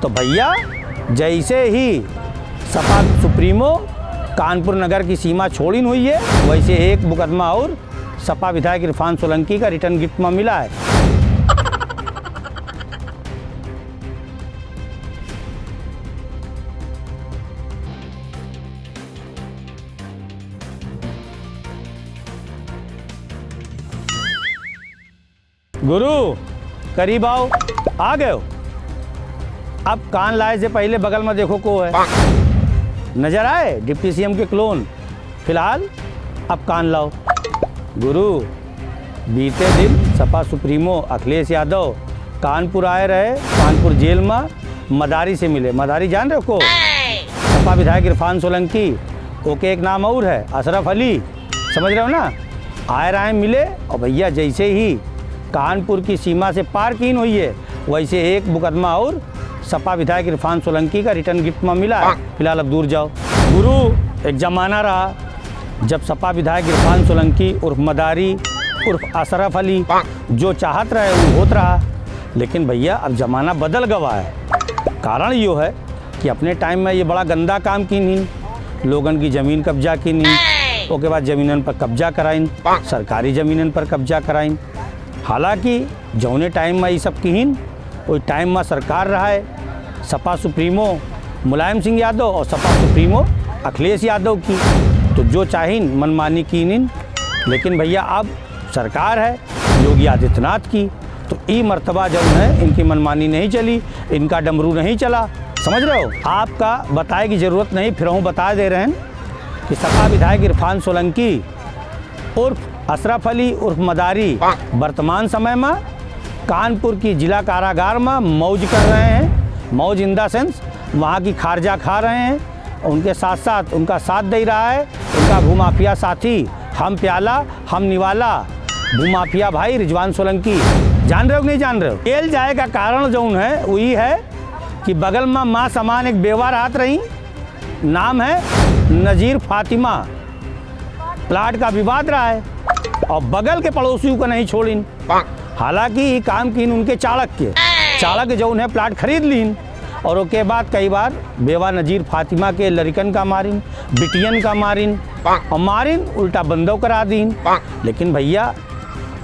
तो भैया जैसे ही सपा सुप्रीमो कानपुर नगर की सीमा छोड़ीन हुई है, वैसे एक मुकदमा और सपा विधायक इरफान सोलंकी का रिटर्न गिफ्ट में मिला है। गुरु करीब आओ, आ गए हो। अब कान लाए से पहले बगल में देखो को है, नजर आए डिप्टी सीएम के क्लोन। फिलहाल अब कान लाओ। गुरु बीते दिन सपा सुप्रीमो अखिलेश यादव कानपुर आए रहे, कानपुर जेल में मदारी से मिले। मदारी जान रहे हो को? सपा विधायक इरफान सोलंकी, ओके एक नाम और है अशरफ अली, समझ रहे हो ना। आए रहे मिले और भैया जैसे ही कानपुर की सीमा से पार कीन हुई है, वैसे एक मुकदमा और सपा विधायक इरफान सोलंकी का रिटर्न गिफ्ट में मिला है। फिलहाल अब दूर जाओ। गुरु एक जमाना रहा जब सपा विधायक इरफान सोलंकी उर्फ मदारी उर्फ अशरफ अली जो चाहत रहे वो होत रहा, लेकिन भैया अब जमाना बदल गया है। कारण यो है कि अपने टाइम में ये बड़ा गंदा काम की नहीं, लोगन की ज़मीन कब्जा की नहीं, उसके बाद ज़मीनन पर कब्जा कराइन, सरकारी ज़मीनन पर कब्जा कराइन। हालांकि जौने टाइम में ये सब कीन वही टाइम में सरकार रहा है सपा सुप्रीमो मुलायम सिंह यादव और सपा सुप्रीमो अखिलेश यादव की, तो जो चाहिन मनमानी कीन। लेकिन भैया अब सरकार है योगी आदित्यनाथ की, तो ई मर्तबा जब है इनकी मनमानी नहीं चली, इनका डमरू नहीं चला, समझ रहे हो। आपका बताए की ज़रूरत नहीं, फिर हम बता दे रहे हैं कि सपा विधायक इरफान सोलंकी उर्फ अशरफ अली उर्फ मदारी वर्तमान समय में कानपुर की जिला कारागार में मौज कर रहे हैं। मौज इन द सेंस वहाँ की खारजा खा रहे हैं, उनके साथ साथ उनका साथ दे रहा है उनका भूमाफिया साथी हम प्याला हम निवाला भूमाफिया भाई रिजवान सोलंकी। जान रहे हो नहीं जान रहे हो? जेल जाए का कारण जो है वही है कि बगल में माँ समान एक बेवा रात रही, नाम है नज़ीर फातिमा। प्लाट का विवाद रहा है और बगल के पड़ोसियों को नहीं छोड़ीन। हालांकि ये काम कीन उनके चालक जो उन्हें प्लाट खरीद लीन और उसके बाद कई बार बेवा नज़ीर फातिमा के लड़कन का मारिन, बिटियन का मारिन और मारिन उल्टा बंदो करा दीन। लेकिन भैया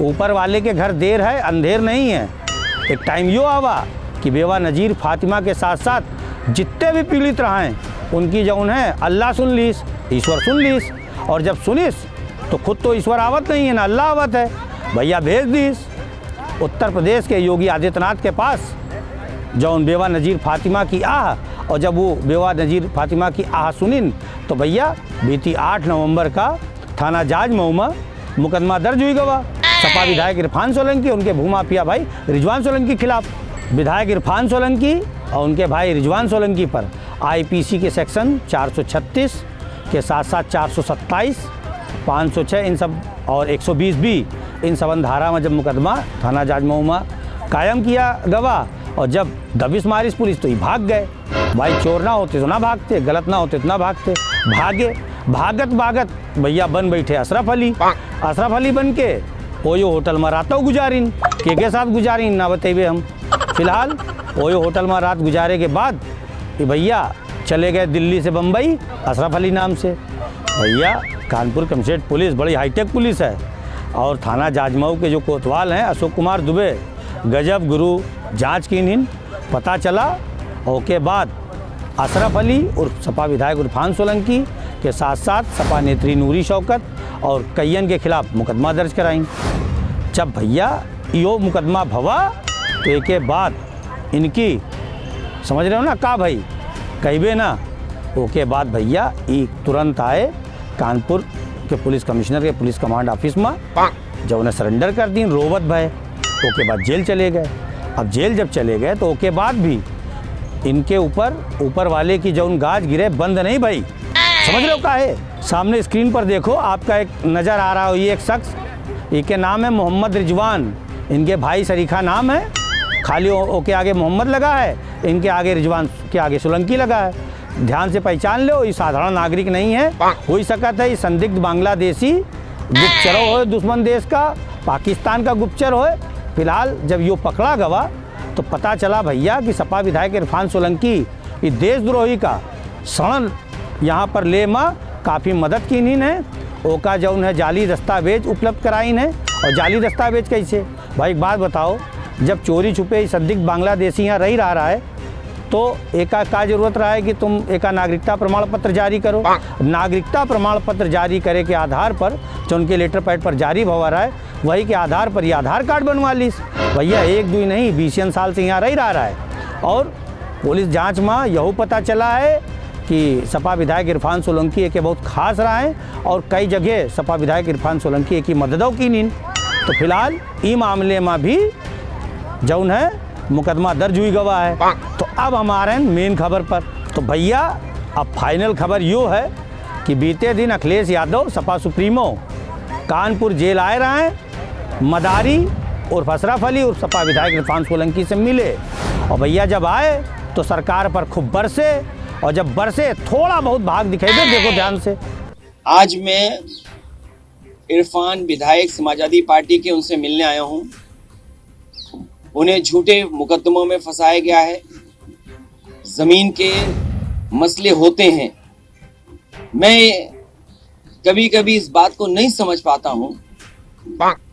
ऊपर वाले के घर देर है अंधेर नहीं है। एक टाइम यो आवा कि बेवा नज़ीर फातिमा के साथ साथ जितने भी पीड़ित रहे उनकी जो उन्हें अल्लाह सुन लीस, ईश्वर सुन लीस, और जब सुनिस तो खुद तो ईश्वर आवत नहीं है ना अल्लाह आवत है, भैया भेज दीस उत्तर प्रदेश के योगी आदित्यनाथ के पास जौन बेवा नज़ीर फातिमा की आह। और जब वो बेवा नज़ीर फातिमा की आह सुनिन तो भैया बीती 8 नवंबर का थाना जाज मऊ में मुकदमा दर्ज हुई गवा सपा विधायक इरफान सोलंकी उनके भूमाफिया भाई रिजवान सोलंकी के खिलाफ। विधायक इरफान सोलंकी और उनके भाई रिजवान सोलंकी पर आईपीसी के सेक्शन 436 के साथ साथ 427, 506 इन सब और 120 भी इन सबन धारा में जब मुकदमा थाना जाज मऊ में कायम किया गवा। और जब दबिश मारिस पुलिस तो ये भाग गए। भाई चोर ना होते तो ना भागते, गलत ना होते तो ना भागते, भागे। भागत भैया बन बैठे अशरफ अली बन के ओयो होटल में रातों गुजारिन। के साथ गुजारिन ना बतेबे हम। फिलहाल ओयो होटल में रात गुजारे के बाद ये भैया चले गए दिल्ली से बम्बई अशरफ अली नाम से। भैया कानपुर कमिश्नरेट पुलिस बड़ी हाईटेक पुलिस है और थाना जाजमऊ के जो कोतवाल हैं अशोक कुमार दुबे गजब गुरु जांच की इन पता चला। और के बाद अशरफ अली उर्फ सपा विधायक इरफान सोलंकी के साथ साथ सपा नेत्री नूरी शौकत और कईयन के खिलाफ मुकदमा दर्ज कराई। जब भैया यो मुकदमा भवा तो एक के बाद इनकी समझ रहे हो ना का भाई कहबे ना, ओके बाद भैया ये तुरंत आए कानपुर के पुलिस कमिश्नर के पुलिस कमांड ऑफिस में जब उन्हें सरेंडर कर दी रोवत भय। ओके बाद जेल चले गए। अब जेल जब चले गए तो ओके बाद भी इनके ऊपर वाले की जो गाज गिरे बंद नहीं भाई, समझ रहे हो का है। सामने स्क्रीन पर देखो आपका एक नज़र आ रहा हो ये एक शख्स, इनके नाम है मोहम्मद रिजवान, इनके भाई शरीखा नाम है, खाली ओके आगे मोहम्मद लगा है, इनके आगे रिजवान के आगे सोलंकी लगा है। ध्यान से पहचान लो ये साधारण नागरिक नहीं है, हो सकता है ये संदिग्ध बांग्लादेशी गुप्तचरों हो दुश्मन देश का, पाकिस्तान का गुप्तचर हो। फिलहाल जब यो पकड़ा गवा तो पता चला भैया कि सपा विधायक इरफान सोलंकी ये देशद्रोही का सड़न यहाँ पर ले माँ काफ़ी मदद की इन है। ओका जौन है जाली दस्तावेज उपलब्ध कराई है। और जाली दस्तावेज कैसे भाई, एक बात बताओ, जब चोरी छुपे संदिग्ध बांग्लादेशी यहाँ रहा है तो एका का जरूरत रहा है कि तुम एका नागरिकता प्रमाण पत्र जारी करो। नागरिकता प्रमाण पत्र जारी करे के आधार पर जो उनके लेटर पैड पर जारी भवा रहा है वही के आधार पर ये आधार कार्ड बनवा लीस। भैया 1-2 नहीं 20 साल से यहाँ रहा है। और पुलिस जांच में यही पता चला है कि सपा विधायक इरफान सोलंकी के बहुत खास रहा है और कई जगह सपा विधायक इरफान सोलंकी की मददों की नींद। तो फिलहाल ई मामले में भी जौन है मुकदमा दर्ज हुई गवा है। तो अब हमारे मेन खबर पर। तो भैया अब फाइनल खबर यो है कि बीते दिन अखिलेश यादव सपा सुप्रीमो कानपुर जेल आए रहे हैं, मदारी और अशरफ अली और सपा विधायक इरफान सोलंकी से मिले। और भैया जब आए तो सरकार पर खूब बरसे, और जब बरसे थोड़ा बहुत भाग दिखाई दे, देखो ध्यान से। आज मैं इरफान विधायक समाजवादी पार्टी के उनसे मिलने आया हूं। उन्हें झूठे मुकदमों में फंसाया गया है। जमीन के मसले होते हैं। मैं कभी कभी इस बात को नहीं समझ पाता हूं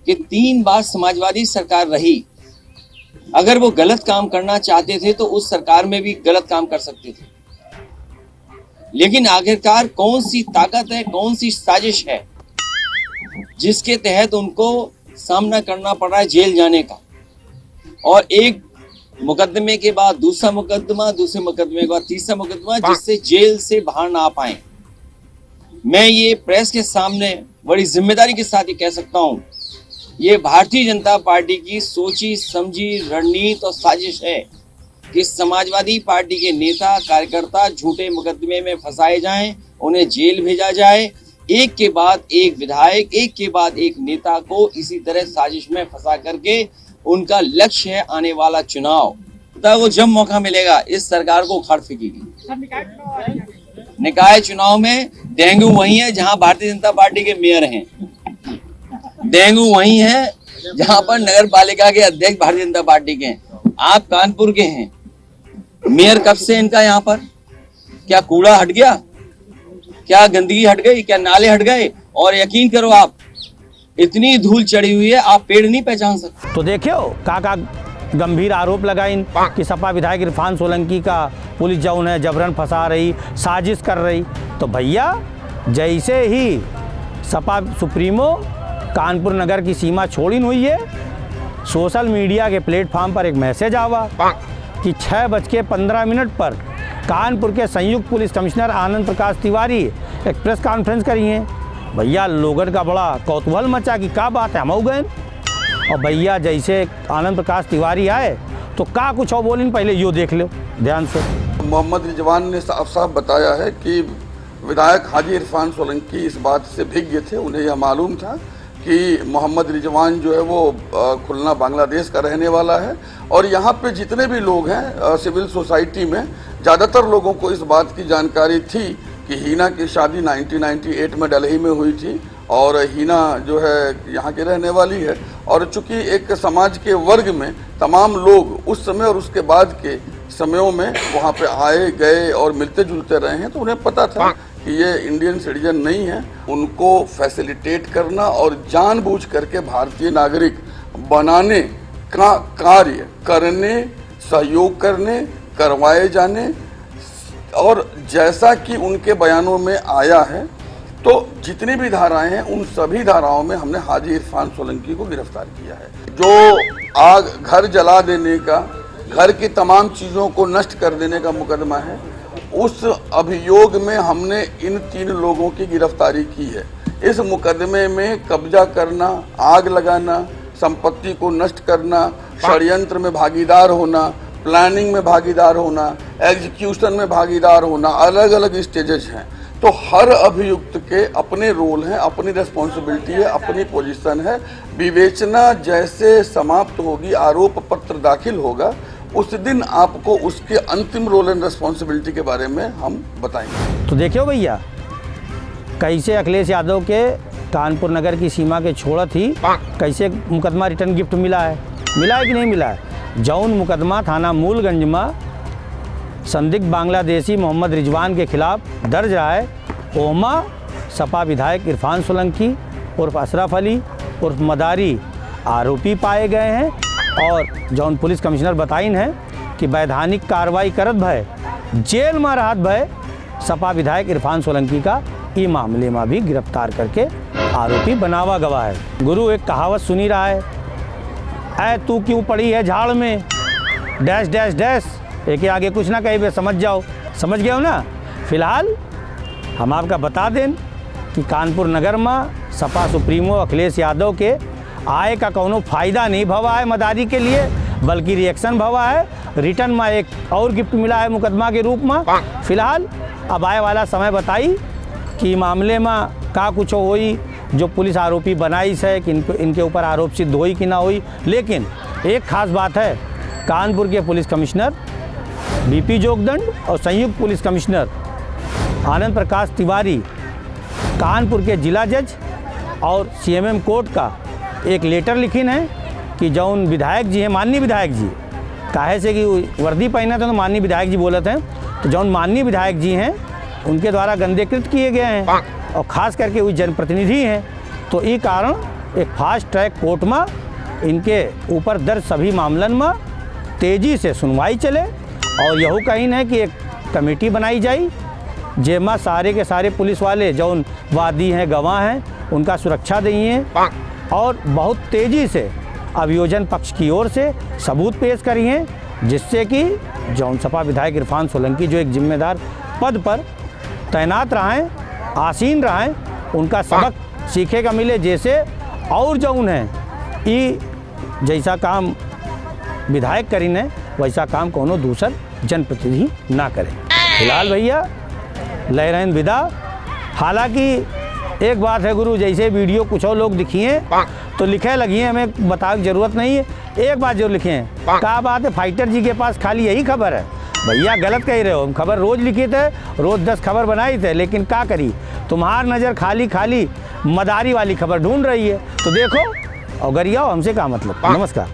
कि 3 बार समाजवादी सरकार रही। अगर वो गलत काम करना चाहते थे तो उस सरकार में भी गलत काम कर सकते थे, लेकिन आखिरकार कौन सी ताकत है, कौन सी साजिश है जिसके तहत उनको सामना करना पड़ रहा है जेल जाने का। और एक मुकदमे के बाद दूसरा मुकदमा, दूसरे मुकदमे के बाद तीसरा मुकदमा, जिससे जेल से बाहर ना आ पाए। मैं ये प्रेस के सामने बड़ी जिम्मेदारी के साथ ये कह सकता हूं, ये भारतीय जनता पार्टी की सोची समझी रणनीति और साजिश है कि समाजवादी पार्टी के नेता कार्यकर्ता झूठे मुकदमे में फंसाए जाएं, उन्हें जेल भेजा जाए। एक के बाद एक विधायक, एक के बाद एक नेता को इसी तरह साजिश में फंसा करके उनका लक्ष्य है आने वाला चुनाव। तब वो जब मौका मिलेगा इस सरकार को उखाड़ फेंकेगी। निकाय चुनाव में डेंगू वही है जहां भारतीय जनता पार्टी के मेयर हैं, डेंगू वही है जहां पर नगर पालिका के अध्यक्ष भारतीय जनता पार्टी के हैं। आप कानपुर के हैं, मेयर कब से इनका यहाँ पर? क्या कूड़ा हट गया? क्या गंदगी हट गई? क्या नाले हट गए? और यकीन करो आप, इतनी धूल चढ़ी हुई है आप पेड़ नहीं पहचान सकते। तो देखियो का गंभीर आरोप लगाई कि सपा विधायक इरफान सोलंकी का पुलिस जौन है जबरन फंसा रही, साजिश कर रही। तो भैया जैसे ही सपा सुप्रीमो कानपुर नगर की सीमा छोड़ी हुई है, सोशल मीडिया के प्लेटफॉर्म पर एक मैसेज आवा कि 6:15 पर कानपुर के संयुक्त पुलिस कमिश्नर आनंद प्रकाश तिवारी एक प्रेस कॉन्फ्रेंस करी है। भैया लोगन का बड़ा कौतूहल मचा कि क्या बात है, हम हो गए। और भैया जैसे आनंद प्रकाश तिवारी आए तो का कुछ और बोलें, पहले यो देख लो ध्यान से। मोहम्मद रिजवान ने साफ साफ बताया है कि विधायक हाजी इरफान सोलंकी इस बात से भिज्ञ थे। उन्हें यह मालूम था कि मोहम्मद रिजवान जो है वो खुलना बांग्लादेश का रहने वाला है। और यहाँ पे जितने भी लोग हैं सिविल सोसाइटी में, ज़्यादातर लोगों को इस बात की जानकारी थी कि हीना की शादी 1998 में दिल्ली में हुई थी और हीना जो है यहाँ की रहने वाली है। और चूंकि एक समाज के वर्ग में तमाम लोग उस समय और उसके बाद के समयों में वहाँ पे आए गए और मिलते जुलते रहे हैं, तो उन्हें पता था कि ये इंडियन सिटीजन नहीं है। उनको फैसिलिटेट करना और जानबूझ करके भारतीय नागरिक बनाने का कार्य करने, सहयोग करने, करवाए जाने, और जैसा कि उनके बयानों में आया है तो जितनी भी धाराएं हैं उन सभी धाराओं में हमने हाजी इरफान सोलंकी को गिरफ्तार किया है। जो आग घर जला देने का, घर की तमाम चीज़ों को नष्ट कर देने का मुकदमा है, उस अभियोग में हमने इन 3 लोगों की गिरफ्तारी की है। इस मुकदमे में कब्जा करना, आग लगाना, संपत्ति को नष्ट करना, षड्यंत्र में भागीदार होना, प्लानिंग में भागीदार होना, एग्जीक्यूशन में भागीदार होना, अलग अलग स्टेजेस हैं। तो हर अभियुक्त के अपने रोल हैं, अपनी रिस्पॉन्सिबिलिटी है, अपनी पोजीशन है। विवेचना जैसे समाप्त होगी, आरोप पत्र दाखिल होगा, उस दिन आपको उसके अंतिम रोल एंड रिस्पॉन्सिबिलिटी के बारे में हम बताएंगे। तो देखियो भैया कैसे अखिलेश यादव के कानपुर नगर की सीमा के छोड़ा थी, कैसे मुकदमा रिटर्न गिफ्ट मिला है कि नहीं मिला है। जौन मुकदमा थाना मूलगंज में संदिग्ध बांग्लादेशी मोहम्मद रिजवान के खिलाफ दर्ज है, ओमा सपा विधायक इरफान सोलंकी उर्फ अशरफ अली उर्फ मदारी आरोपी पाए गए हैं। और जौन पुलिस कमिश्नर बताइन है कि वैधानिक कार्रवाई करत भय जेल में रहत भय सपा विधायक इरफान सोलंकी का ई मामले में भी गिरफ्तार करके आरोपी बनावा गवा है। गुरु एक कहावत सुनी रहा है, ऐ तू क्यों पड़ी है झाड़ में डैश डैश डैश, एक के आगे कुछ ना कहे बे, समझ जाओ, समझ गए हो ना। फिलहाल हम आपका बता दें कि कानपुर नगर में सपा सुप्रीमो अखिलेश यादव के आय का कोनो फायदा नहीं भवा है मदारी के लिए, बल्कि रिएक्शन भवा है। रिटर्न में एक और गिफ्ट मिला है मुकदमा के रूप में। फिलहाल अब आए वाला समय बताई कि मामले में का कुछ होई, जो पुलिस आरोपी बनाई है कि इनके ऊपर आरोप सिद्ध हुई कि ना हुई। लेकिन एक खास बात है, कानपुर के पुलिस कमिश्नर बीपी जोगदंड और संयुक्त पुलिस कमिश्नर आनंद प्रकाश तिवारी कानपुर के जिला जज और सीएमएम कोर्ट का एक लेटर लिखिन है कि जौन विधायक जी हैं, माननीय विधायक जी, काहे से कि वर्दी पहने थे तो माननीय विधायक जी बोलते हैं, तो जौन माननीय विधायक जी हैं उनके द्वारा गंदेकृत किए गए हैं और ख़ास करके वो जनप्रतिनिधि हैं। तो ये कारण एक फास्ट ट्रैक कोर्ट में इनके ऊपर दर्ज सभी मामलन में तेज़ी से सुनवाई चले और यहू कहीं है कि एक कमेटी बनाई जाए जेमा सारे के सारे पुलिस वाले जौन वादी हैं, गवाह हैं, उनका सुरक्षा दिए और बहुत तेज़ी से अभियोजन पक्ष की ओर से सबूत पेश करिए, जिससे कि जौन सपा विधायक इरफान सोलंकी जो एक जिम्मेदार पद पर तैनात रहें, आसीन रहें, उनका सबक सीखे का मिले, जैसे और जौन है ई जैसा काम विधायक करीने वैसा काम कोनो दूसर जनप्रतिनिधि ना करे। फिलहाल भैया ले रहे हैं विदा। हालांकि एक बात है गुरु, जैसे वीडियो कुछ और लोग दिखिए तो लिखे लगी है, हमें बताने की जरूरत नहीं है। एक बात जो लिखे हैं, क्या बात है फाइटर जी के पास खाली यही खबर है? भैया गलत कह रहे हो, हम खबर रोज़ लिखे थे, रोज़ 10 खबर बनाई थे, लेकिन क्या करी, तुम्हार नज़र खाली मदारी वाली खबर ढूंढ रही है। तो देखो और गरियाओ, हमसे क्या मतलब। नमस्कार।